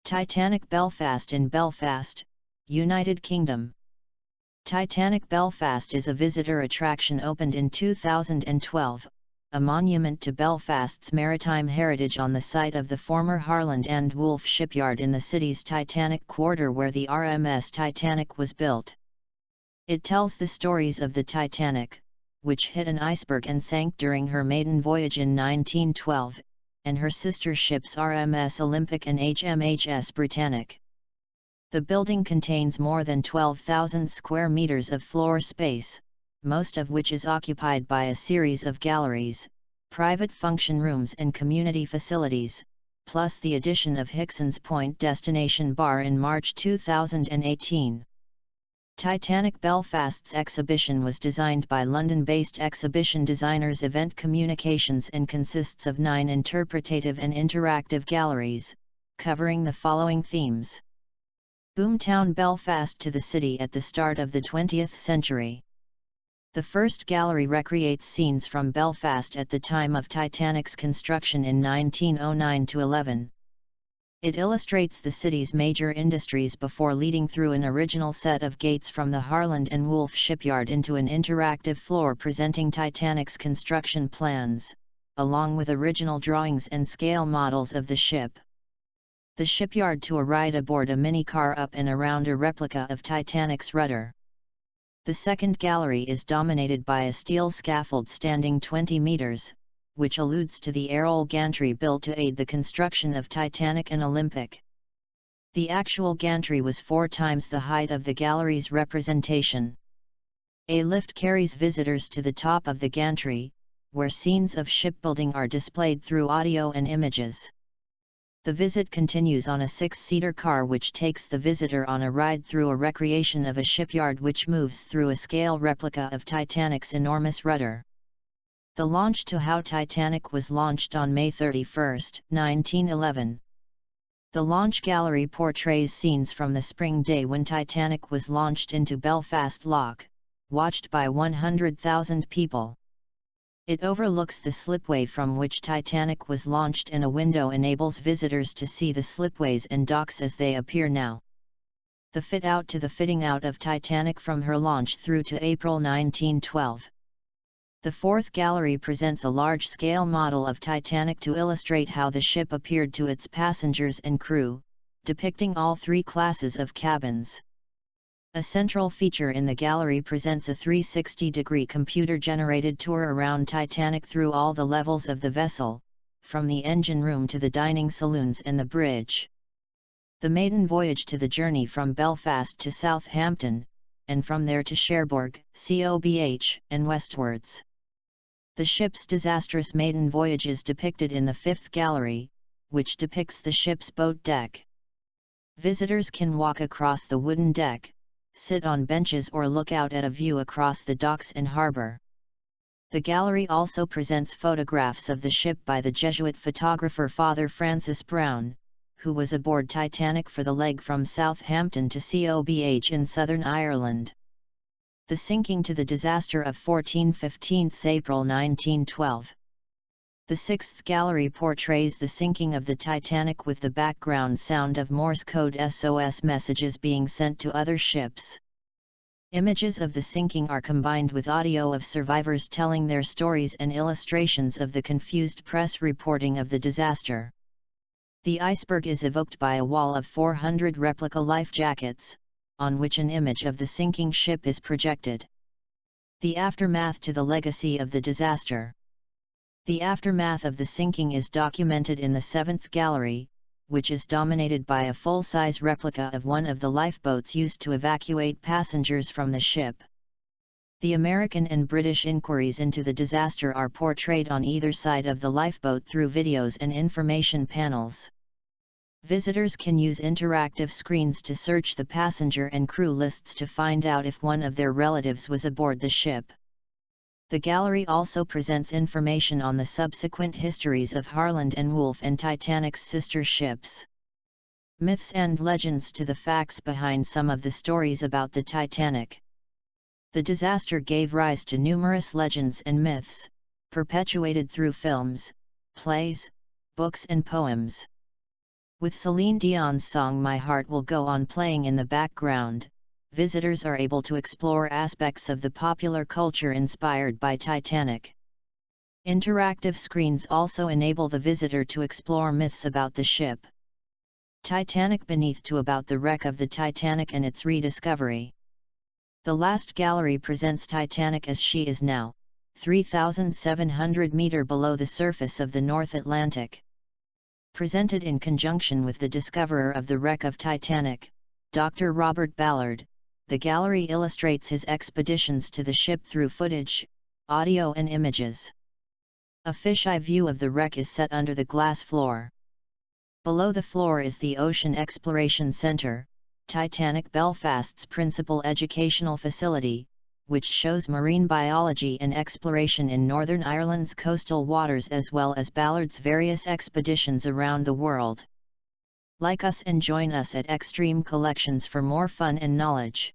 Titanic Belfast in Belfast, United Kingdom. Titanic Belfast is a visitor attraction opened in 2012, a monument to Belfast's maritime heritage on the site of the former Harland Wolff shipyard in the city's Titanic Quarter where the RMS Titanic was built. It tells the stories of the Titanic, which hit an iceberg and sank during her maiden voyage in 1912, and her sister ships RMS Olympic and HMHS Britannic. The building contains more than 12,000 square meters of floor space, most of which is occupied by a series of galleries, private function rooms and community facilities, plus the addition of Hickson's Point Destination Bar in March 2018. Titanic Belfast's exhibition was designed by London-based exhibition designers Event Communications and consists of 9 interpretative and interactive galleries, covering the following themes. Boomtown Belfast to the city at the start of the 20th century. The first gallery recreates scenes from Belfast at the time of Titanic's construction in 1909–11. It illustrates the city's major industries before leading through an original set of gates from the Harland Wolff shipyard into an interactive floor presenting Titanic's construction plans, along with original drawings and scale models of the ship. The shipyard to a ride aboard a mini-car up and around a replica of Titanic's rudder. The second gallery is dominated by a steel scaffold standing 20 meters, which alludes to the aerial gantry built to aid the construction of Titanic and Olympic. The actual gantry was 4 times the height of the gallery's representation. A lift carries visitors to the top of the gantry, where scenes of shipbuilding are displayed through audio and images. The visit continues on a 6-seater car which takes the visitor on a ride through a recreation of a shipyard which moves through a scale replica of Titanic's enormous rudder. The launch to how Titanic was launched on May 31, 1911. The launch gallery portrays scenes from the spring day when Titanic was launched into Belfast Lough, watched by 100,000 people. It overlooks the slipway from which Titanic was launched and a window enables visitors to see the slipways and docks as they appear now. The fit-out to the fitting out of Titanic from her launch through to April 1912. The fourth gallery presents a large-scale model of Titanic to illustrate how the ship appeared to its passengers and crew, depicting all 3 classes of cabins. A central feature in the gallery presents a 360-degree computer-generated tour around Titanic through all the levels of the vessel, from the engine room to the dining saloons and the bridge. The maiden voyage to the journey from Belfast to Southampton, and from there to Cherbourg, COBH, and westwards. The ship's disastrous maiden voyage is depicted in the 5th gallery, which depicts the ship's boat deck. Visitors can walk across the wooden deck, sit on benches or look out at a view across the docks and harbour. The gallery also presents photographs of the ship by the Jesuit photographer Father Francis Brown, who was aboard Titanic for the leg from Southampton to COBH in Southern Ireland. The sinking to the disaster of 15 April 1912. The 6th gallery portrays the sinking of the Titanic with the background sound of Morse code SOS messages being sent to other ships. Images of the sinking are combined with audio of survivors telling their stories and illustrations of the confused press reporting of the disaster. The iceberg is evoked by a wall of 400 replica life jackets, on which an image of the sinking ship is projected. The aftermath to the legacy of the disaster. The aftermath of the sinking is documented in the 7th gallery, which is dominated by a full-size replica of one of the lifeboats used to evacuate passengers from the ship. The American and British inquiries into the disaster are portrayed on either side of the lifeboat through videos and information panels. Visitors can use interactive screens to search the passenger and crew lists to find out if one of their relatives was aboard the ship. The gallery also presents information on the subsequent histories of Harland Wolff and Titanic's sister ships. Myths and legends to the facts behind some of the stories about the Titanic. The disaster gave rise to numerous legends and myths, perpetuated through films, plays, books and poems. With Celine Dion's song My Heart Will Go On playing in the background, visitors are able to explore aspects of the popular culture inspired by Titanic. Interactive screens also enable the visitor to explore myths about the ship. Titanic Beneath to about the wreck of the Titanic and its rediscovery. The last gallery presents Titanic as she is now, 3,700 meters below the surface of the North Atlantic. Presented in conjunction with the discoverer of the wreck of Titanic, Dr. Robert Ballard, the gallery illustrates his expeditions to the ship through footage, audio and images. A fisheye view of the wreck is set under the glass floor. Below the floor is the Ocean Exploration Centre, Titanic Belfast's principal educational facility, which shows marine biology and exploration in Northern Ireland's coastal waters as well as Ballard's various expeditions around the world. Like us and join us at Extreme Collections for more fun and knowledge.